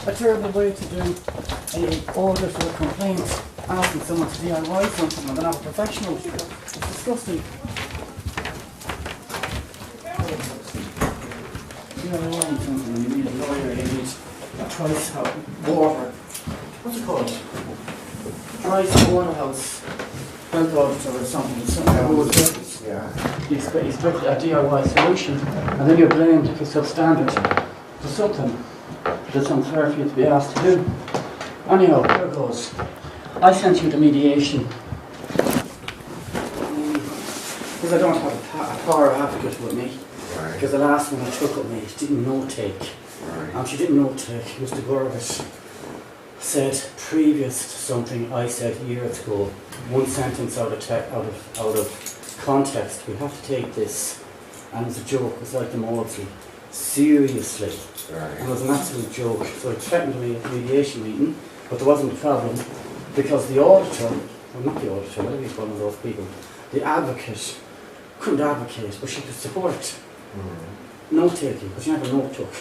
A terrible way to do an order for a complaint, asking someone to DIY something and they're not a professional. It's disgusting. DIY something and you need a lawyer, you need a price water. What's it called? Price waterhouse health auditor or something. Yeah. You expect a DIY solution and then you're blamed for substandard for something that's unfair for you to be asked to do. Anyhow, here goes. I sent you the mediation because I don't have a power advocate with me. Right. Because the last one I took with me didn't note take. Right. And she didn't note take. Mr. Gurvitt said previous to something I said years ago, one sentence out of context. We have to take this, and it's a joke. It's like the Maudsley. Seriously. Right. And it was an absolute joke. So it threatened me at the mediation meeting, but there wasn't a problem because the auditor, well not the auditor, whatever you call one of those people, the advocate couldn't advocate, but she could support it. Note taking, because she never note took.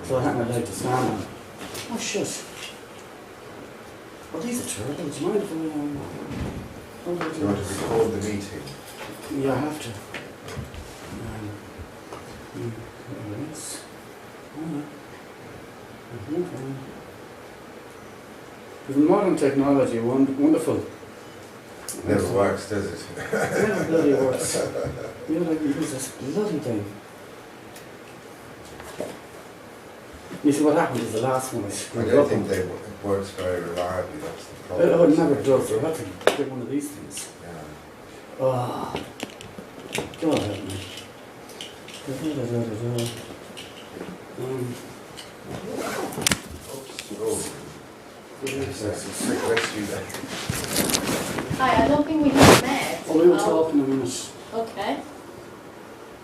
So I had my leg to stand on. Oh shit. Well, these are terrible. Do you mind if I do you want to record the meeting? Yeah, I have to. Yes. With modern technology, wonderful. Never works, does it? It never bloody works. You know, you use this bloody thing. You see, what happened is the last one I screwed up. I don't think it works very reliably, that's the problem. It never does, so I have to get one of these things. Yeah. Oh, go ahead, man. Oops. Yes, that's a sick rescue there. Hi, I don't think we have met. Oh, we will talk in a minute. Okay.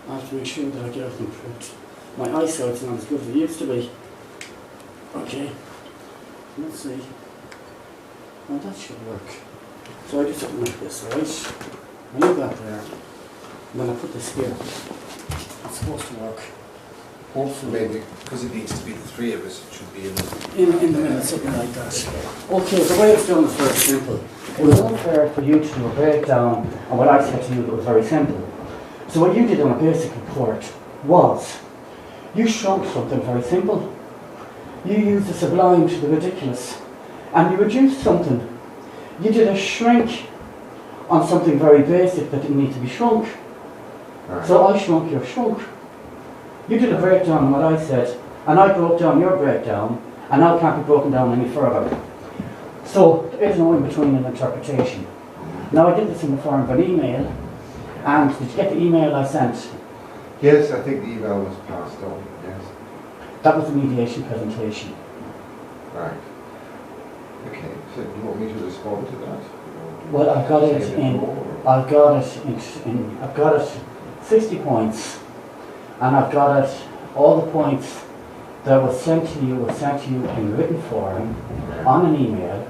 I have to make sure that I get everything correct. My eyesight's not as good as it used to be. Okay. Let's see. Oh, that should work. So I do something like this, right? I leave that there. And then I put this here. It's supposed to work. Hopefully. Maybe, because it needs to be the three of us, it should be in the middle, something like that. Okay, the way it's done is very simple. It was unfair for you to do a breakdown, and what I said to you, it was very simple. So what you did on a basic report was, you shrunk something very simple. You used the sublime to the ridiculous, and you reduced something. You did a shrink on something very basic that didn't need to be shrunk. Right. So I shrunk your shrunk. You did a breakdown on what I said, and I broke down your breakdown, and now it can't be broken down any further. So there is no in between an interpretation. Now I did this in the form of an email, and did you get the email I sent? Yes, I think the email was passed on, yes. That was the mediation presentation. Right. Okay, so do you want me to respond to that? Well, I've got it 60 points. And I've got it, all the points that were sent to you in written form on an email,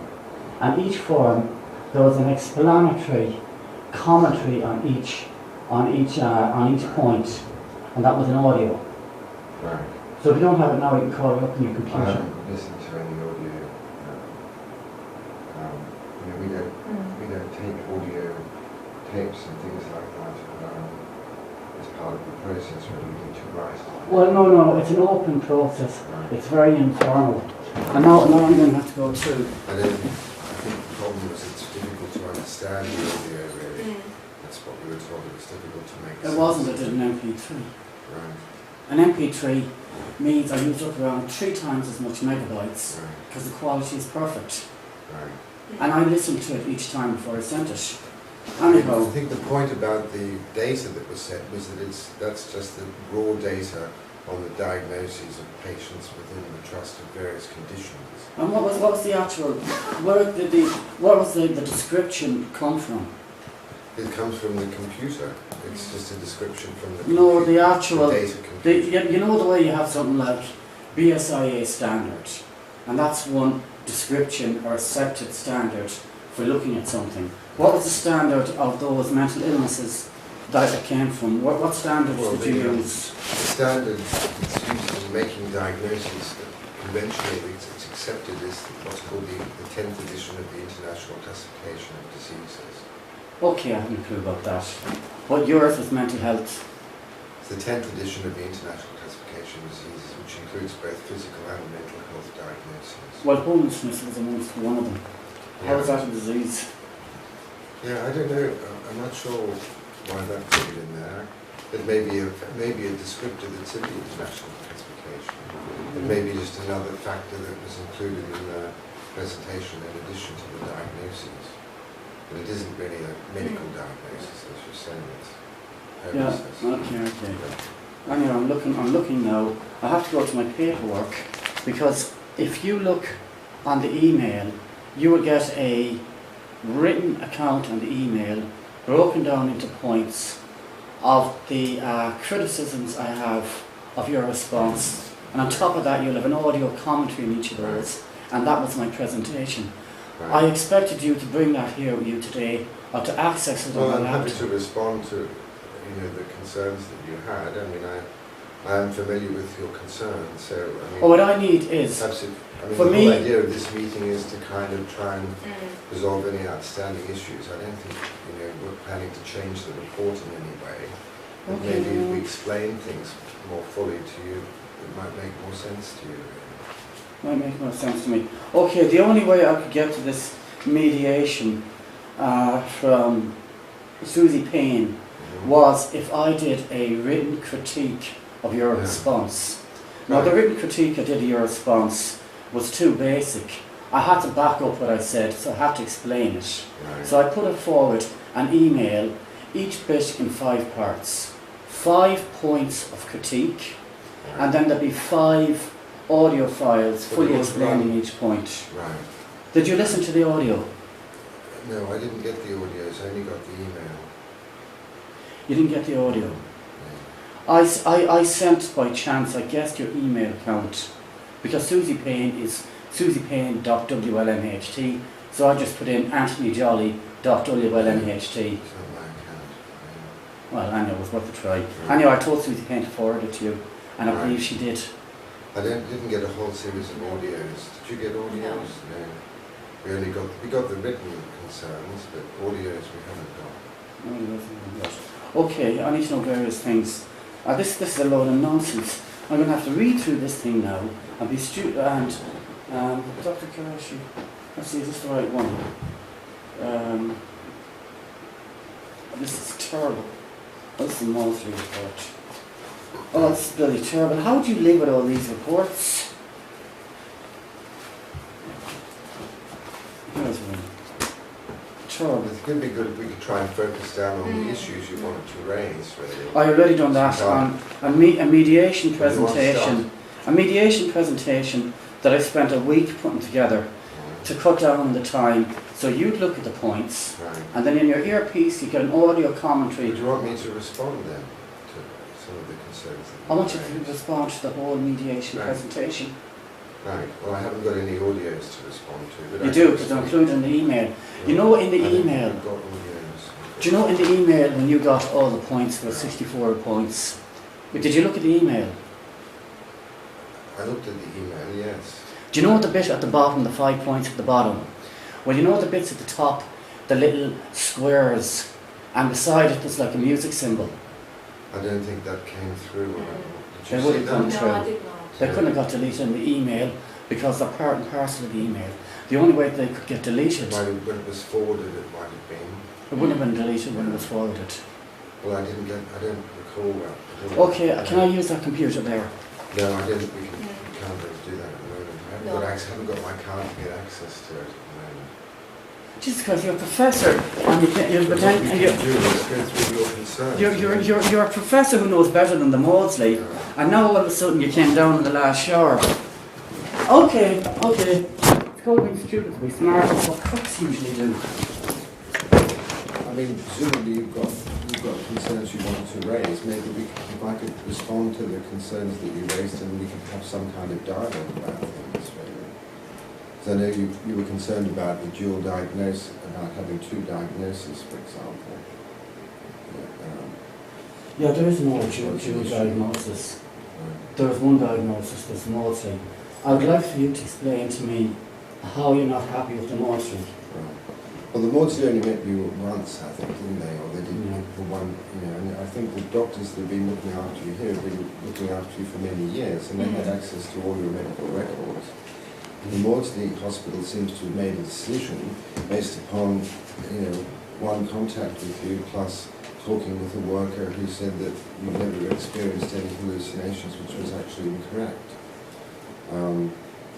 and each form there was an explanatory commentary on each point, and that was an audio. Right. So if you don't have it now, you can call it up on your computer. I haven't listened to any audio. We don't take audio tapes and things like that. As part of the process when you need to write. Well, no, it's an open process. Right. It's very informal. And now I'm going to have to go through. And then I think understand the audio really. That's what we were told, it was difficult to make sense. It wasn't, I did an MP3. Right. An MP3 means I used up around 3 times as much megabytes Right. because the quality is perfect. Right. And I listened to it each time before I sent it. I Anyhow, think the point about the data that was sent was that that's just the raw data on the diagnoses of patients within the trust of various conditions. and what was the actual, where was the description come from? It comes from the computer. It's just a description from the No, computer, the actual, data computer. you know the way you have something like BSIA standard, and that's one description or accepted standard for looking at something. What was the standard of those mental illnesses that it came from? What standards did you use? The standard that's used in making diagnoses, conventionally it's accepted as what's called the 10th edition of the International Classification of Diseases. Okay, I have no clue about that. But yours was mental health. It's the 10th edition of the International Classification of Diseases, which includes both physical and mental health diagnoses. Well, homelessness was amongst one of them. How is that a disease? Yeah, I don't know. I'm not sure why that put it in there. It may be a descriptor that's in the international classification. It may be just another factor that was included in the presentation in addition to the diagnoses. But it isn't really a medical diagnosis, as you're saying. It's Yeah, okay. Anyway, I'm looking now. I have to go to my paperwork because if you look on the email, you will get a written account on the email broken down into points of the criticisms I have of your response, and on top of that you'll have an audio commentary in each of those, and that was my presentation. I expected you to bring that here with you today, or to access it on Well, my I'm happy laptop. to respond to the concerns that you had. I mean, I am familiar with your concerns, so I mean, What I need is, perhaps for the me- whole idea of this meeting is to kind of try and resolve any outstanding issues. I don't think we're planning to change the report in any way. But Okay. maybe if we explain things more fully to you, it might make more sense to you. might make more sense to me. Okay, the only way I could get to this mediation from Susie Payne was if I did a written critique of your response. Now, the written critique I did of your response was too basic. I had to back up what I said, so I had to explain it. Right. So I put it forward an email, each bit in 5 parts. 5 points of critique, and then there'd be 5 audio files fully explaining each point. Right. Did you listen to the audio? No, I didn't get the audios. I only got the email. You didn't get the audio? Yeah. I sent by chance, I guessed your email account, because Susie Payne is susiepayne.WLMHT, so I just put in anthonyjolly.WLMHT. It's not my account. Well, I know, it was worth a try. Anyway, I told Susie Payne to forward it to you, and I believe she did. I didn't get a whole series of audios. Did you get audios? No. We got the written concerns, but audios we haven't got. Okay, I need to know various things. This is a load of nonsense. I'm going to have to read through this thing now and be stupid. And Dr. Karashi, let's see, is this the right one? This is terrible. What's the monthly report? Oh, it's bloody terrible. How do you live with all these reports? Here's one. Terrible. It could be good if we could try and focus down on the issues you wanted to raise, really. I've already done that on a mediation Where do you want to presentation. A mediation presentation that I spent a week putting together to cut down on the time. So you'd look at the points, Right. and then in your earpiece you get an audio commentary. Do you want me to respond then to some of the concerns that I want you raised? to respond to the whole mediation Right. presentation. Right. Well, I haven't got any audios to respond to. But You I do, can because they're respond. included in the email. You know in the I don't think email, I've got audios. do you know in the email when you got all the points, there were 64 points. But did you look at the email? I looked at the email, yes. Do you know the bit at the bottom, the 5 points at the bottom? Well, you know the bits at the top, the little squares, and beside it there's like a music symbol. I don't think that came through. Did They you would see have come that? through. No, I did not. They couldn't have got deleted in the email, because they're part and parcel of the email. The only way they could get deleted, When it was forwarded, it might have been. it wouldn't have been deleted when it was forwarded. Well, I don't recall that. Okay, can I use that computer there? No, I didn't. We can't really do that at the moment. I haven't got my card to get access to it at the moment. Just because you're a professor and you can't, you're, What we can do is go through your concerns. you're a professor who knows better than the Maudsley, and now all of a sudden you came down in the last shower. Okay. It's called being stupid to be smart. That's what crooks usually do. I mean, presumably you've got concerns you want to raise. Maybe if I could respond to the concerns that you raised, and we could have some kind of dialogue about things. Because I know you were concerned about the dual diagnosis, about having two diagnoses, for example. Yeah, there is no dual diagnosis. There is one diagnosis, there's Maudsley. I would like for you to explain to me how you're not happy with the Maudsley. Well, the Maudsley only met you once, I think, didn't they? Or they didn't for one, and I think the doctors that have been looking after you here have been looking after you for many years, and they had access to all your medical records. The Maudsley Hospital seems to have made a decision based upon, one contact with you, plus talking with a worker who said that you never experienced any hallucinations, which was actually incorrect.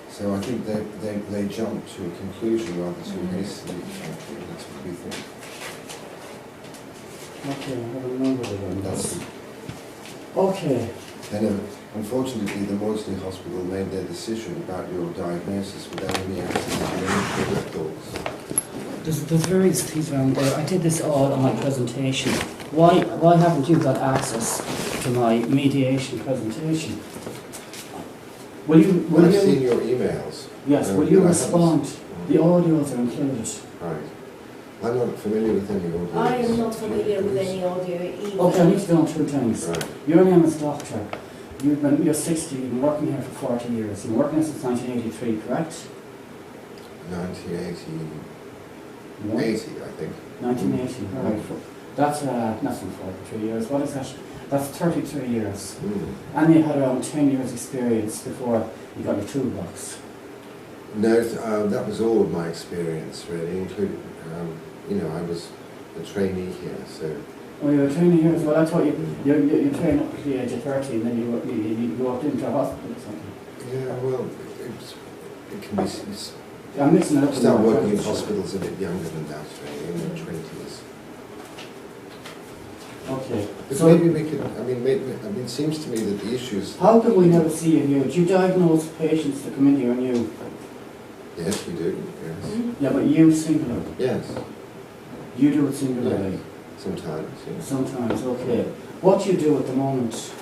So I think they jumped to a conclusion rather too hastily. That's what we think. Okay, I have a number of them. Okay. Then, unfortunately, the Maudsley Hospital made their decision about your diagnosis without any access to any records. There's various things around there. I did this all on my presentation. Why haven't you got access to my mediation presentation? Will I've you? seen your emails. Yes. Will you respond? The audios are included. Right. I'm not familiar with any audio. I am not familiar with any audio either. Okay, I need to go on two things. Right. Your name is Doctor. You're 60. You've been working here for 40 years. You've been working here since 1983, correct? 1980, No? 80, I think. 1980. Right. That's not 43 years. What is that? That's 33 years. And you had around 10 years experience before you got your toolbox. No, that was all of my experience, really, including, I was a trainee here, so... Oh, you were a trainee here as well? I thought you trained up to the age of 30 and then you walked into a hospital or something. Yeah, well, it can be... I'm mixing it up. Start working in hospitals a bit younger than that, really, in their 20s. Okay. But So maybe we could, it seems to me that the issues... how can we never see you? Do you diagnose patients that come in here and you? Yes, we do, yes. Yeah, but you singular. Yes. You do it singularly. Yes. Sometimes, yes. Sometimes, okay. What do you do at the moment?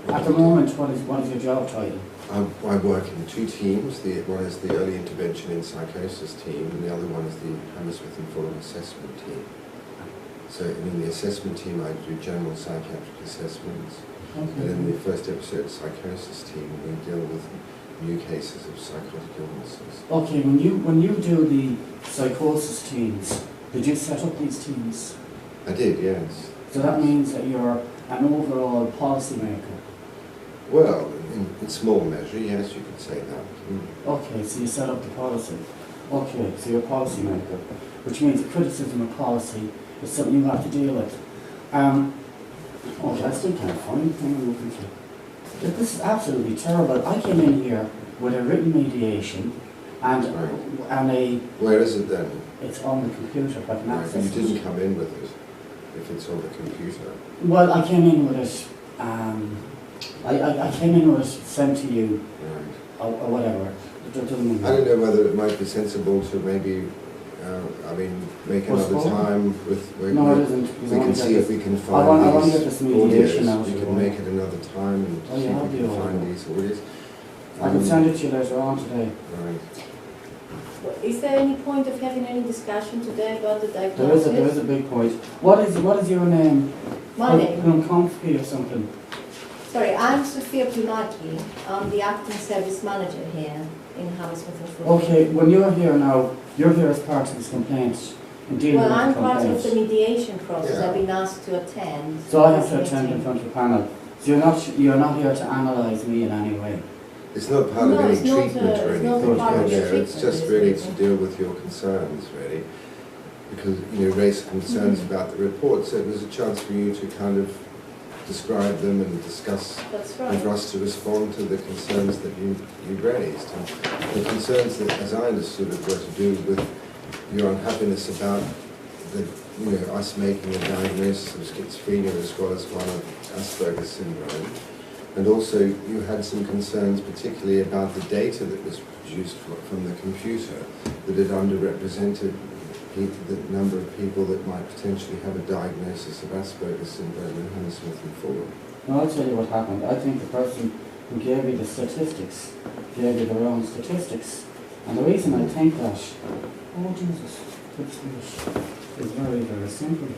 At the moment, what is your job title? I work in two teams. One is the early intervention in psychosis team, and the other one is the Hammersmith and Fulham assessment team. So in the assessment team, I do general psychiatric assessments. Okay. And in the first episode psychosis team, we deal with new cases of psychotic illnesses. Okay, when you do the psychosis teams, did you set up these teams? I did, yes. So that means that you're an overall policy maker. Well, in small measure, yes, you could say that. Okay, so you set up the policy. Okay, so you're a policy maker, which means the criticism of policy is something you have to deal with. Okay, I still can't find anything I'm looking for. This is absolutely terrible. I came in here with a written mediation and a... Where is it then? It's on the computer, but I can access You it. didn't come in with it, if it's on the computer. Well, I came in with it, I came in with it sent to you, Right. or whatever. It doesn't I don't know whether it might be sensible to maybe, make another time with... No, it isn't. We can see if we can find I want to get these this mediation audios. out. We can make it another time and Oh, see yeah, if we can I'll find do these audios. I can send it to you later on today. Right. Is there any point of having any discussion today about the diagnosis? There is a big point. What is your name? My name? Comfy or something. Sorry, I'm Sophia Plumaki. I'm the acting service manager here in Hammersmith and Fulham. Okay, when you're here now, you're here as part of this complaint. And dealing Well, with I'm the part of complaint. the mediation process. Yeah. I've been asked to attend. So I have to this attend in meeting. front of the panel. So you're not here to analyse me in any way. It's not part No, of any it's not, treatment or it's anything. not part of No, the it's treatment, just is really it? to deal with your concerns, really. Because, you know, raise concerns about the report, so it was a chance for you to kind of describe them and discuss, That's and for right. us to respond to the concerns that you raised. And the concerns that, as I understood it, were to do with your unhappiness about the, you know, us making a diagnosis of schizophrenia as well as one of Asperger's syndrome. And also you had some concerns particularly about the data that was produced from the computer, that it underrepresented the number of people that might potentially have a diagnosis of Asperger's syndrome in Hammersmith and Fulham. Now I'll tell you what happened. I think the person who gave you the statistics gave you the wrong statistics. And the reason I think that, oh Jesus, it's very, very simple.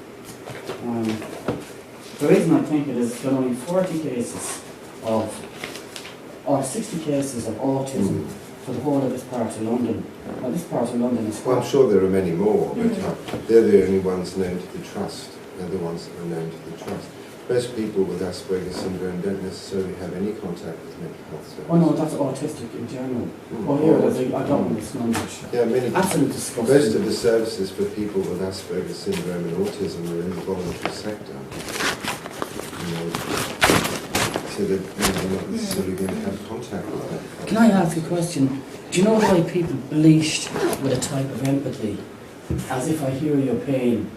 The reason I think it is there are only 40 cases or 60 cases of autism for the whole of this part of London. Now this part of London is... Well, I'm sure there are many more, but they're the only ones known to the Trust. They're the ones that are known to the Trust. Most people with Asperger's syndrome don't necessarily have any contact with mental health services. Oh no, that's autistic in general. Oh here, I don't want this numbers. Yeah, many. Absolute disgusting. Most of the services for people with Asperger's syndrome and autism are in the voluntary sector. You know, so that they're not necessarily going to have contact with that. Can I ask a question? Do you know why people bleach with a type of empathy? As if I hear your pain.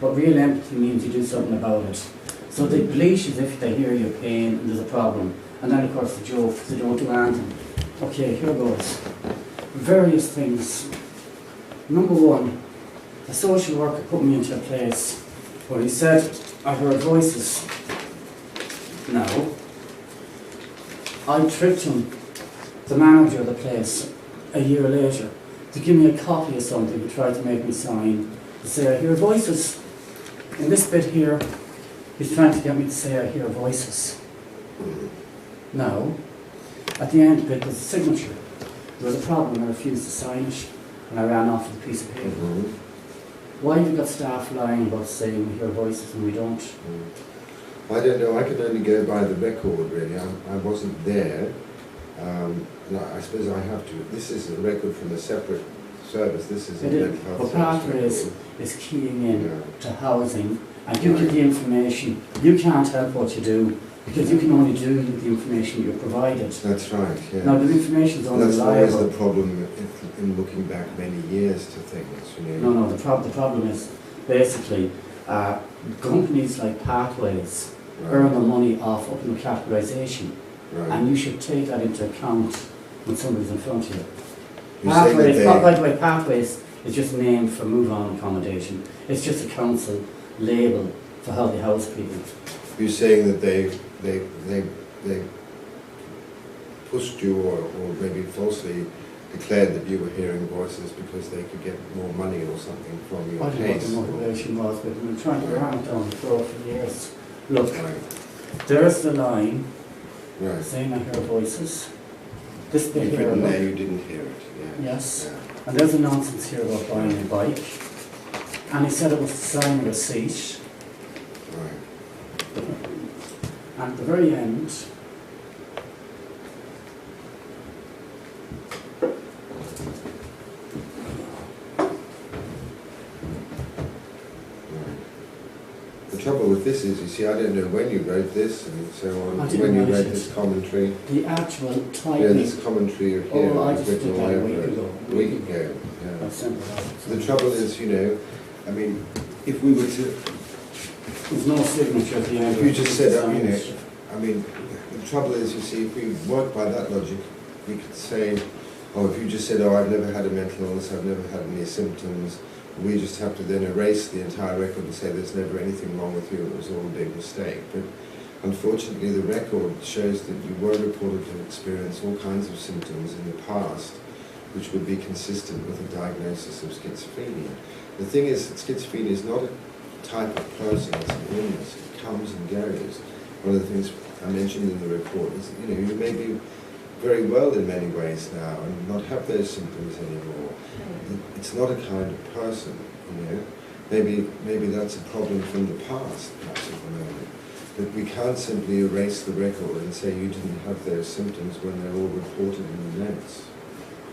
But real empathy means you do something about it. So they bleach as if they hear your pain and there's a problem. And then of course the joke, they don't do anything. Okay, here goes. Various things. Number one, a social worker put me into a place where he said, I heard voices. Now, I tricked him, the manager of the place, a year later, to give me a copy of something he tried to make me sign, to say I hear voices. In this bit here, he's trying to get me to say I hear voices. Now, at the end bit, there's a signature. There was a problem, I refused to sign it, and I ran off with a piece of paper. Why have you got staff lying about saying we hear voices and we don't? I don't know, I can only go by the record really. I wasn't there. And I suppose I have to. This is a record from a separate service. This is a mental health but service. is keying in to housing, and you get the information. You can't help what you do because you can only do the information you're provided. That's right, yeah. Now the information is That's always unreliable. the problem in looking back many years to things, you know. No, the problem is basically companies like Pathways earn their money off open categorisation, and you should take that into account when somebody's in front of you. Pathways, by the way, Pathways is just named for move-on accommodation. It's just a council label for how they house people. You're saying that they pushed you or maybe falsely declared that you were hearing voices because they could get more money or something from your I don't know what case. the motivation was, but we've been trying to ram it down the throat for years. Look, there's the line saying I hear voices. This bit You've here, written look. there you didn't hear it. Yes. Yeah. And there's a nonsense here about buying a bike. And he said it was to sign a receipt. Right. And at the very end, The trouble with this is, you see, I don't know when you wrote this and so on, I didn't when you write wrote it. this commentary. the actual Yeah, typing, this commentary here Oh, I was just written did all that a over week it. ago. A week ago, I yeah. sent it out. The trouble is, you know, I mean, if we were to, There's no signature at the end. if you just said, Sign you know, it. I mean, the trouble is, you see, if we work by that logic, we could say, oh, if you just said, oh, I've never had a mental illness, I've never had any symptoms, we just have to then erase the entire record and say there's never anything wrong with you, it was all a big mistake. But unfortunately, the record shows that you were reported to experience all kinds of symptoms in the past, which would be consistent with a diagnosis of schizophrenia. The thing is that schizophrenia is not a type of person, it's an illness, it comes and goes. One of the things I mentioned in the report is that, you know, you may be very well in many ways now and not have those symptoms anymore. It's not a kind of person, you know. Maybe that's a problem from the past, perhaps at the moment. But we can't simply erase the record and say you didn't have those symptoms when they're all reported in the notes.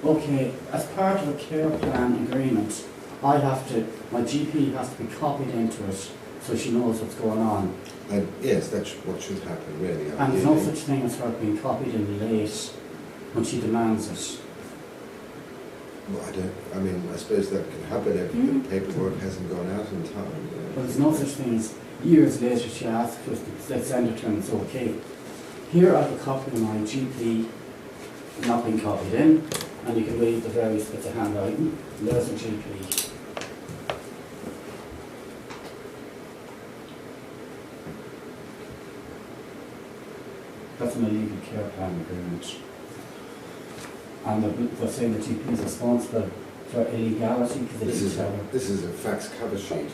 Okay, as part of a care plan agreement, my GP has to be copied into it so she knows what's going on. Yes, that's what should happen, really. And there's no such thing as her being copied in late when she demands it. Well, I suppose that can happen if the paperwork hasn't gone out in time. But there's no such thing as years later she asks us to send it to her and it's okay. Here I have a copy of my GP not being copied in, and you can read the various bits of handwriting. And there's a GP. That's an illegal care plan agreement. And they're saying the GP is responsible for illegality because they didn't tell her. This is a fax cover sheet.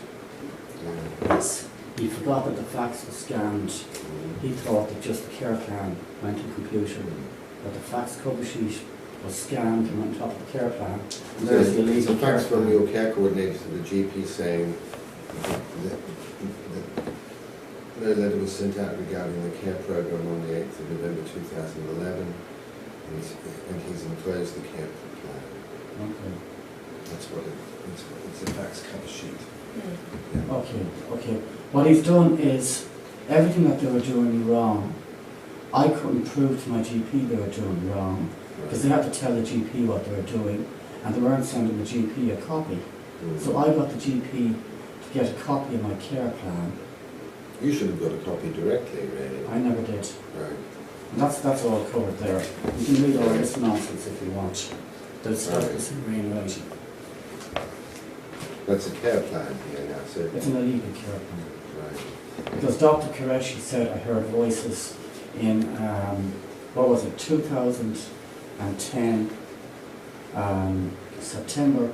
Yes. He forgot that the fax was scanned. He thought that just the care plan went to the computer. But the fax cover sheet was scanned and went on top of the care plan. And there's the illegal it's a fax from your care coordinator to the GP saying that no letter was sent out regarding the care program on the 8th of November 2011, and he's enclosed the care plan. Okay. That's what it's a fax cover sheet. Yeah. Okay. What he's done is everything that they were doing wrong, I couldn't prove to my GP they were doing wrong because they had to tell the GP what they were doing, and they weren't sending the GP a copy. So I got the GP to get a copy of my care plan. You should have got a copy directly, really. I never did. Right. And that's all covered there. You can read all this nonsense if you want. There's stuff that's in green writing. That's a care plan here now, so... It's an illegal care plan. Right. Because Dr. Qureshi said I heard voices in, 2010, September,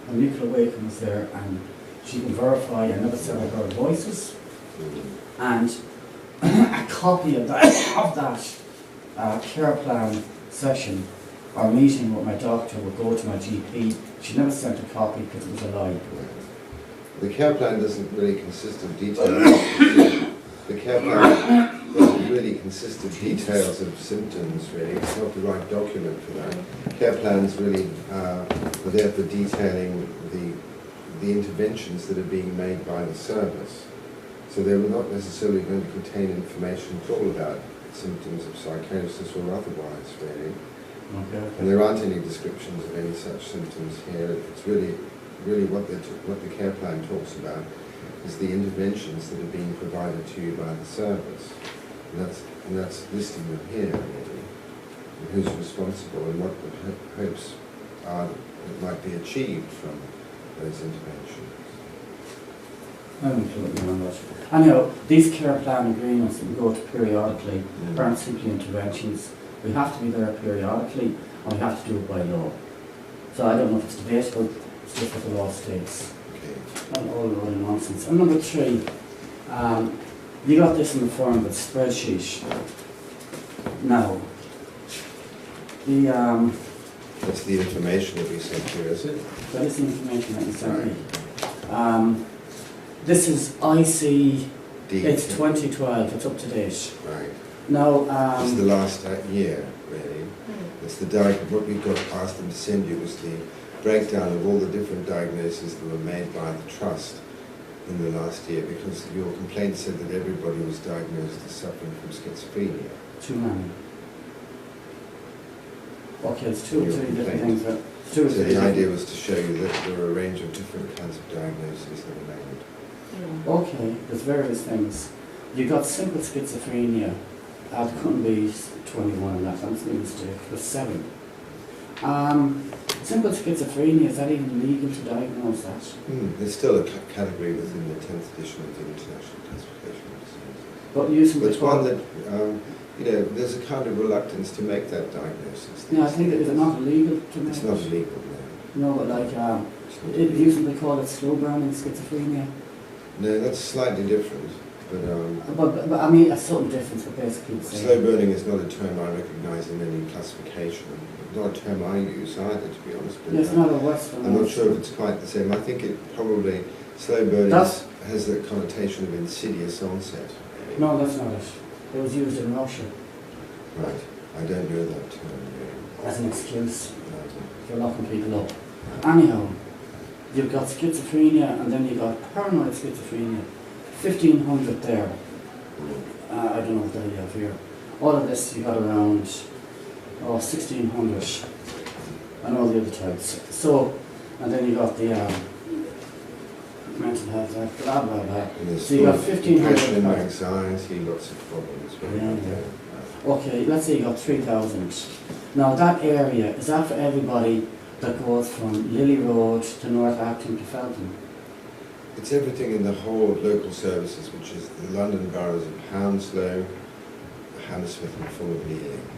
and Nicola Wakeham was there, and she can verify I never said I heard voices. And a copy of that care plan session or meeting with my doctor would go to my GP. She never sent a copy because it was a lie. The care plan doesn't really consist of details. The care plan doesn't really consist of details of symptoms, really. It's not the right document for that. Care plans really are there for detailing the interventions that are being made by the service. So they were not necessarily going to contain information at all about symptoms of psychosis or otherwise, really. Okay. And there aren't any descriptions of any such symptoms here. It's really what the care plan talks about is the interventions that are being provided to you by the service. And that's listing them here, really. And who's responsible and what the hopes are that might be achieved from those interventions. Anyhow, these care plan agreements that we go to periodically aren't simply interventions. We have to be there periodically, and we have to do it by law. So I don't know if it's debatable, it's just what the law states. Okay. Not all the other nonsense. And number 3, you got this in the form of a spreadsheet. Now, that's the information that we sent here, is it? That is the information that you sent me. This is IC, it's 2012, it's up to date. Right. Now, it's the last year, really. It's what we got asked them to send you was the breakdown of all the different diagnoses that were made by the Trust in the last year, because your complaint said that everybody was diagnosed as suffering from schizophrenia. Too many. Okay, it's two or three different things. So the idea was to show you that there were a range of different kinds of diagnoses that were made. Okay, there's various things. You got simple schizophrenia. It couldn't be 21 and that was a mistake. It was 7. Simple schizophrenia, is that even legal to diagnose that? There's still a category within the 10th edition of the International Classification of Diseases. But it's one that, there's a kind of reluctance to make that diagnosis. Yeah, I think is it not illegal to make? It's not illegal, no. No, but like, it usually they call it slow burning schizophrenia. No, that's slightly different. But I mean, a subtle difference, but basically the same. Slow burning is not a term I recognise in any classification. Not a term I use either, to be honest. But it's not a Western. I'm not sure if it's quite the same. I think it probably, slow burning has the connotation of insidious onset. No, that's not it. It was used in Russia Right. I don't know that term. as an excuse No. for locking people up. Anyhow, you've got schizophrenia and then you've got paranoid schizophrenia. 1,500 there. I don't know what you have here. All of this you got around 1,600 and all the other types. So, and then you got the mental health act, blah blah blah. And there's So you got depression 1,500. and anxiety, lots of problems. Yeah. Okay, let's say you got 3,000. Now that area, is that for everybody that goes from Lily Road to North Acton to Felton? It's everything in the whole of local services, which is the London boroughs of Hounslow, Hammersmith and Fulham and Ealing.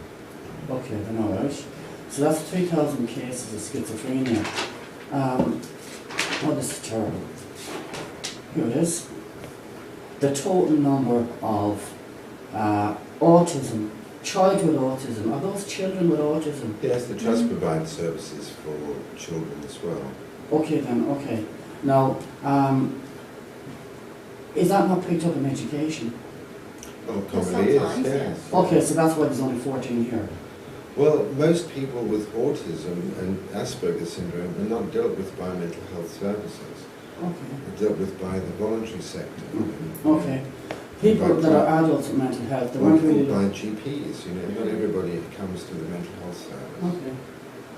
Okay, then all right. So that's 3,000 cases of schizophrenia. Oh, this is terrible. Here it is. The total number of autism, childhood autism, are those children with autism? Yes, the trust provides services for children as well. Okay then, okay. Now, is that not picked up in education? Well, commonly is, Sometimes, yes. Okay, so that's why there's only 14 here. Well, most people with autism and Asperger's syndrome are not dealt with by mental health services. Okay. They're dealt with by the voluntary sector. Okay. People that are adults with mental health, they weren't really... by GPs, not everybody comes to the mental health service. Okay.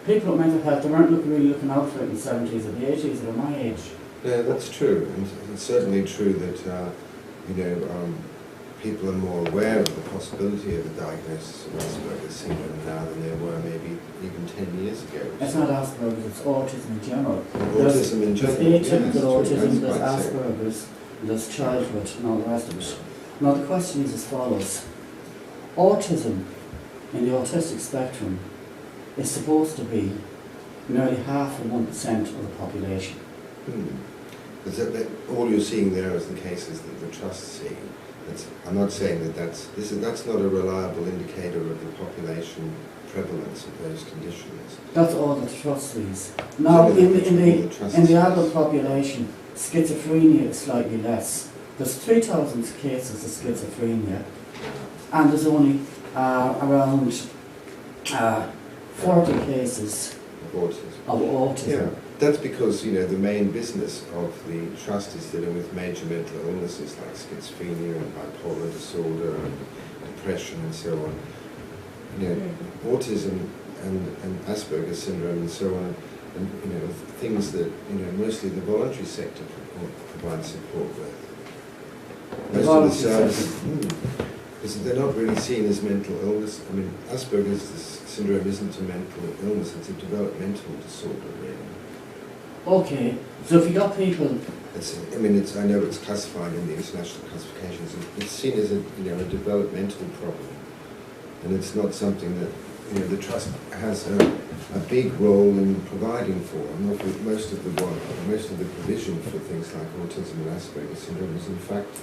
People with mental health, they weren't really looking out for it in the 70s or the 80s, or my age. Yeah, that's true, and it's certainly true that people are more aware of the possibility of a diagnosis of Asperger's syndrome now than they were maybe even 10 years ago. It's not Asperger's, it's autism in general. Autism in general, There's atypical yes, autism, that's there's quite safe. Asperger's, there's childhood, and all the rest of it. Now the question is as follows. Autism in the autistic spectrum is supposed to be nearly 0.5% of the population. All you're seeing there is the cases that the Trust's seeing. I'm not saying that's not a reliable indicator of the population prevalence of those conditions. That's all that the Trust sees. Now, in the adult population, schizophrenia is slightly less. There's 3,000 cases of schizophrenia, and there's only around 40 cases of autism. Yeah, that's because the main business of the Trust is dealing with major mental illnesses like schizophrenia and bipolar disorder and depression and so on. Autism and Asperger's syndrome and so on, and things that mostly the voluntary sector provides support with. Most of the services, because they're not really seen as mental illness. I mean, Asperger's syndrome isn't a mental illness; it's a developmental disorder, really. Okay, so if you got people... I know it's classified in the international classifications. It's seen as a developmental problem, and it's not something that the Trust has a big role in providing for. And most of the provision for things like autism and Asperger's syndrome is in fact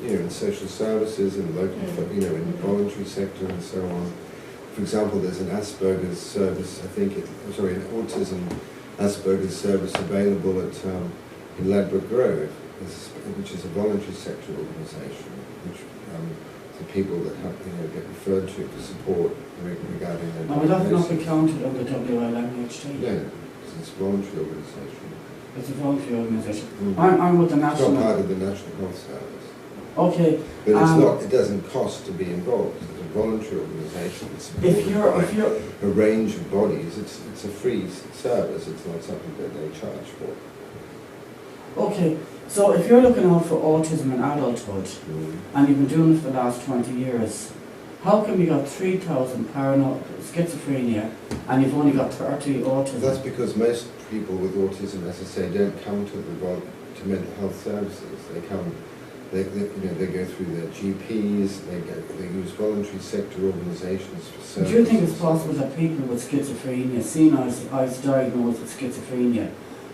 in social services and local, in the voluntary sector and so on. For example, there's an Asperger's service. An autism Asperger's service available at in Ladbroke Grove, which is a voluntary sector organisation, which the people that have get referred to for support regarding their Now, would that not be counted under WLMHT? Yeah, because it's a voluntary organisation. It's a voluntary organisation. I'm with the It's National... not part of the National Health Service. Okay. But it's not. It doesn't cost to be involved. It's a voluntary organisation. It's supported by a range of bodies. It's a free service. It's not something that they charge for. Okay, so if you're looking out for autism in adulthood, and you've been doing it for the last 20 years, how come you got 3,000 paranoid schizophrenia and you've only got 30 autism? That's because most people with autism, as I say, don't come to mental health services. They come. They go through their GPs. They use voluntary sector organisations for services. Do you think it's possible that people with schizophrenia, seen as diagnosed with schizophrenia,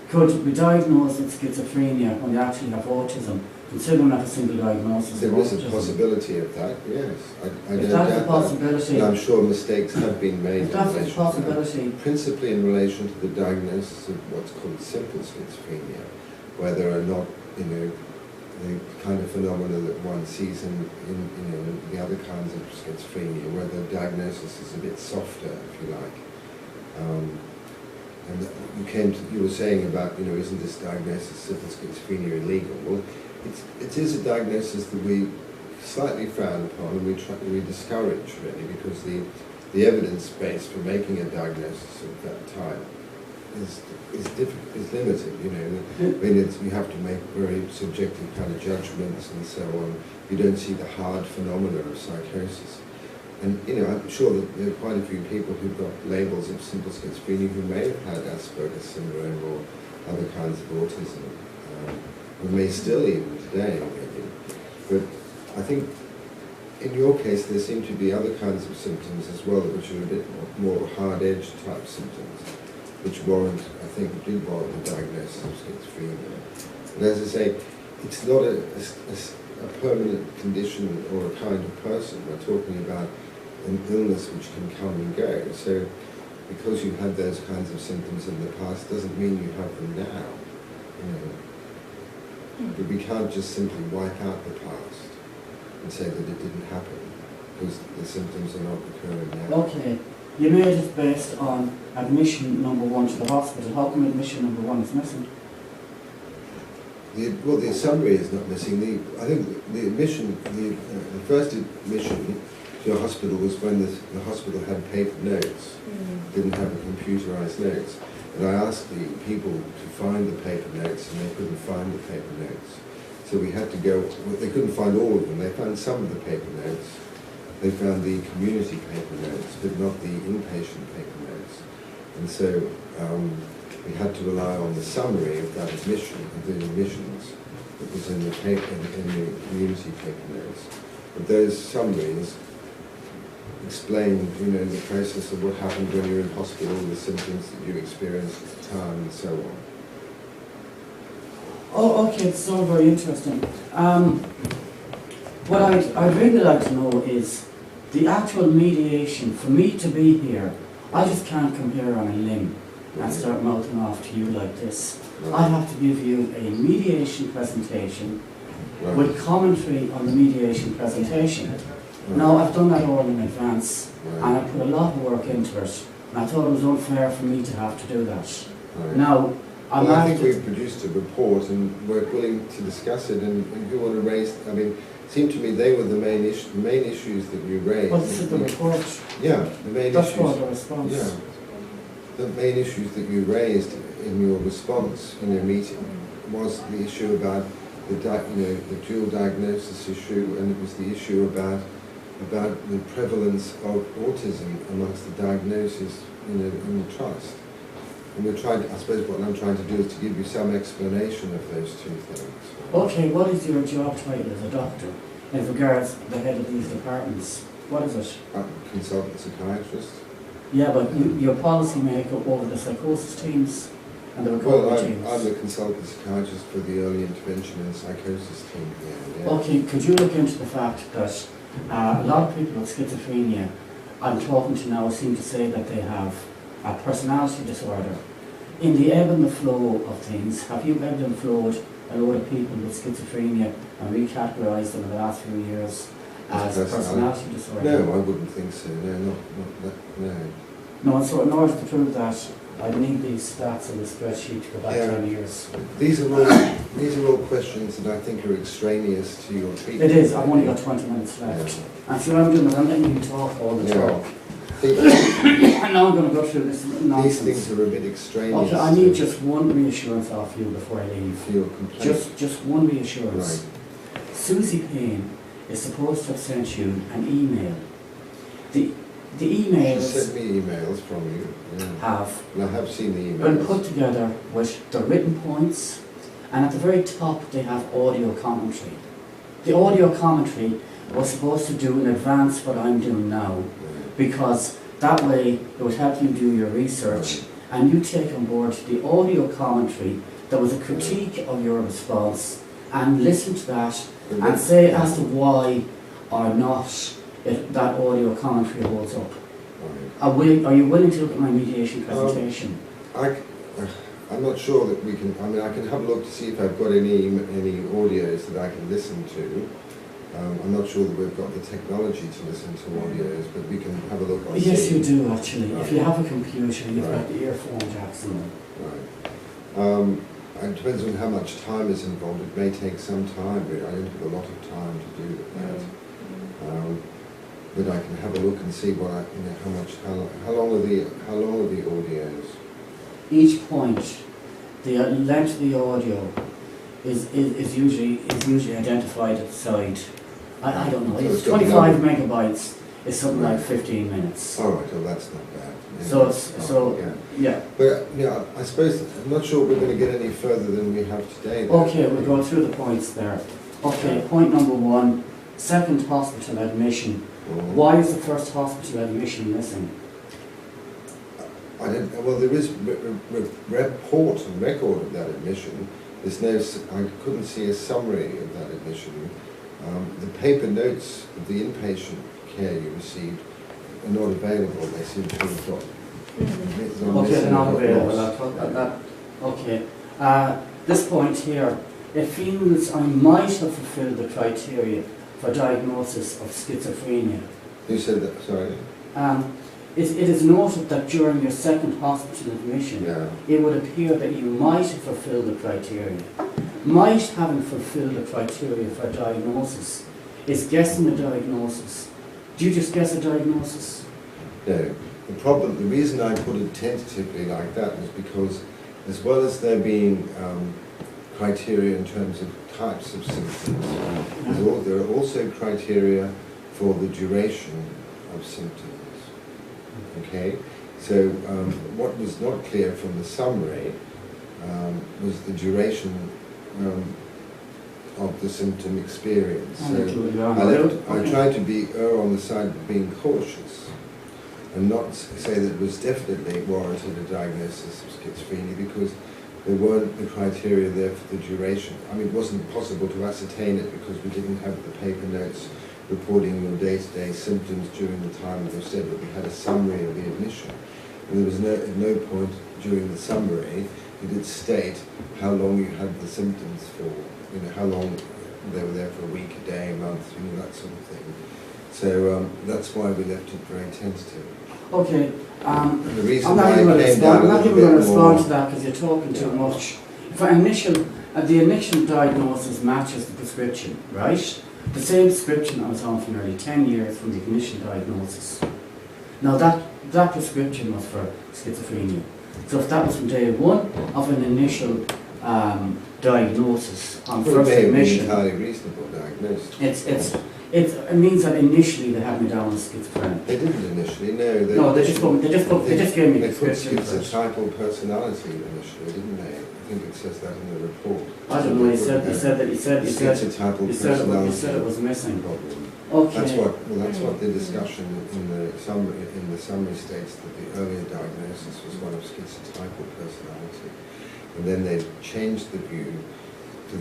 could be diagnosed with schizophrenia when they actually have autism, considering that a single diagnosis There of is autism? a possibility of that, yes. I If don't that's doubt a possibility, that. And I'm sure mistakes have been made. if that's a possibility, Principally in relation to the diagnosis of what's called simple schizophrenia, where there are not, the kind of phenomena that one sees in the other kinds of schizophrenia, where the diagnosis is a bit softer, if you like. And you were saying about, isn't this diagnosis of schizophrenia illegal? Well, it is a diagnosis that we slightly frown upon and we discourage, really, because the evidence base for making a diagnosis of that type is limited. You have to make very subjective kind of judgments and so on. You don't see the hard phenomena of psychosis. And I'm sure that there are quite a few people who've got labels of simple schizophrenia who may have had Asperger's syndrome or other kinds of autism, who may still even today, maybe. But I think in your case there seem to be other kinds of symptoms as well, which are a bit more hard-edged type symptoms, which do warrant the diagnosis of schizophrenia. And as I say, it's not a permanent condition or a kind of person. We're talking about an illness which can come and go. So because you had those kinds of symptoms in the past doesn't mean you have them now. But we can't just simply wipe out the past and say that it didn't happen, because the symptoms are not occurring now. Okay. You made it based on admission number 1 to the hospital. How come admission number 1 is missing? The summary is not missing. I think the admission, the first admission to a hospital was when the hospital had paper notes, didn't have a computerized notes. And I asked the people to find the paper notes, and they couldn't find the paper notes. So we had to go, they couldn't find all of them. They found some of the paper notes. They found the community paper notes, but not the inpatient paper notes. And so we had to rely on the summary of that admission, of the admissions that was in the paper, in the community paper notes. But those summaries explain, the process of what happened when you were in hospital, the symptoms that you experienced at the time, and so on. Oh, okay, it's all very interesting. What I'd really like to know is the actual mediation. For me to be here, I just can't come here on a limb and start mouthing off to you like this. I have to give you a mediation presentation with commentary on the mediation presentation. Now, I've done that all in advance, and I put a lot of work into it, and I thought it was unfair for me to have to do that. Now, I think we've produced a report, and we're willing to discuss it, and if you want to raise, it seemed to me they were the main issues that you raised. Well, this is the report. Yeah, the main That's issues. what the response. Yeah, the main issues that you raised in your response in your meeting was the issue about the dual diagnosis issue, and it was the issue about the prevalence of autism amongst the diagnosis in the trust. And I suppose what I'm trying to do is to give you some explanation of those two things. Okay, what is your job title as a doctor in regards to the head of these departments? What is it? I'm a consultant psychiatrist. Yeah, but your policy maker over the psychosis teams and the recovery teams. I'm the consultant psychiatrist for the early intervention and psychosis team here. Yeah. Okay, could you look into the fact that a lot of people with schizophrenia I'm talking to now seem to say that they have a personality disorder. In the ebb and the flow of things, have you ebbed and flowed a lot of people with schizophrenia and recategorised them in the last few years as personality disorder? No, I wouldn't think so. No, not that, no. No, and so in order to prove that, I need these stats in the spreadsheet to go back 10 years. These are all questions that I think are extraneous to your treatment. It is. I've only got 20 minutes left. And so I'm doing it. I'm letting you talk all the talk. And now I'm going to go through this nonsense. These things are a bit extraneous. Okay, I need just one reassurance off you before I leave. Your complaint. Just one reassurance. Right. Susie Payne is supposed to have sent you an email. The emails... She sent me emails from you. Yeah. Have. And I have seen the emails. Been put together with the written points, and at the very top they have audio commentary. The audio commentary was supposed to do in advance what I'm doing now, because that way it would help you do your research, and you take on board the audio commentary that was a critique of your response, and listen to that and say as to why or not that audio commentary holds up. Are you willing to look at my mediation presentation? I'm not sure that we can, I mean, I can have a look to see if I've got any audios that I can listen to. I'm not sure that we've got the technology to listen to audios, but we can have a look. Yes, you do actually. Right. If you have a computer, you've right. got the earphone jacks in them. Right. It depends on how much time is involved. It may take some time, but I don't have a lot of time to do that. But I can have a look and see what how long are the audios? Each point, the length of the audio is usually identified at the side. I don't know. So it's 25 megabytes. Is something like 15 minutes. All right. Well, that's not bad. Yeah. Yeah. But yeah, I suppose I'm not sure we're going to get any further than we have today. Though. Okay, we'll go through the points there. Okay, yeah. Point number 1, second hospital admission. Why is the first hospital admission missing? I don't. Well, there is report and record of that admission. There's no. I couldn't see a summary of that admission. The paper notes of the inpatient care you received are not available. They seem to have got. Okay, they're not available. I'll talk about that. Okay. This point here, it feels I might have fulfilled the criteria for diagnosis of schizophrenia. Who said that? Sorry. It is noted that during your second hospital admission, it would appear that you might have fulfilled the criteria. Might having fulfilled the criteria for diagnosis is guessing a diagnosis. Do you just guess a diagnosis? No. The reason I put it tentatively like that was because, as well as there being criteria in terms of types of symptoms, there are also criteria for the duration of symptoms. Okay, so what was not clear from the summary was the duration of the symptom experience. So I tried to err on the side of being cautious and not say that it was definitely warranted a diagnosis of schizophrenia, because there weren't the criteria there for the duration. I mean, it wasn't possible to ascertain it because we didn't have the paper notes reporting your day-to-day symptoms during the time they said, but we had a summary of the admission. And there was at no point during the summary did it state how long you had the symptoms for, how long they were there for a week, a day, a month, that sort of thing. So that's why we left it very tentative. Okay. The reason I'm not even going to respond to that because you're talking too much. For the initial diagnosis matches the prescription, right? The same prescription I was on for nearly 10 years from the initial diagnosis. Now that prescription was for schizophrenia. So if that was from day 1 of an initial diagnosis on first admission, entirely reasonable diagnosis. It means that initially they had me down as schizophrenic. They didn't initially, no. They just gave me a prescription. They put schizotypal personality initially, didn't they? I think it says that in the report. I don't know. He said schizotypal personality. You said it was missing. Problem. Okay. That's what the discussion in the summary states, that the earlier diagnosis was one of schizotypal personality, and then they changed the view to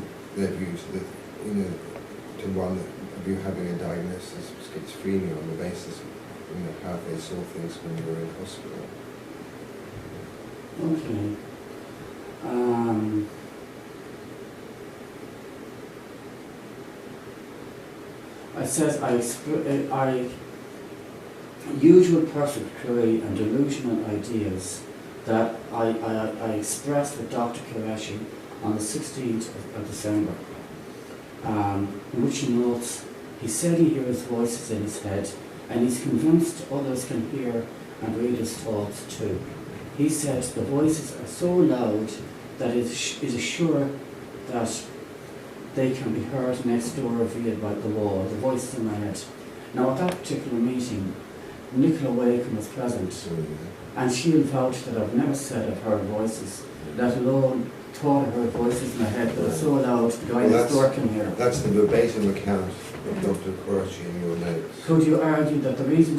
one of you having a diagnosis of schizophrenia on the basis of how they saw things when you were in hospital. Okay. It says I usual persecutory and delusional ideas that I expressed with Dr. Qureshi on the 16th of December, in which he notes, he said he hears voices in his head and he's convinced others can hear and read his thoughts too. He said the voices are so loud that it is sure that they can be heard next door via the wall, the voices in my head. Now at that particular meeting, Nicola Wakeham was present, and she'll vouch that I've never said I've heard voices, let alone thought I heard voices in my head that were so loud the guy next door can hear. That's the verbatim account of Dr. Qureshi in your notes. Could you argue that the reason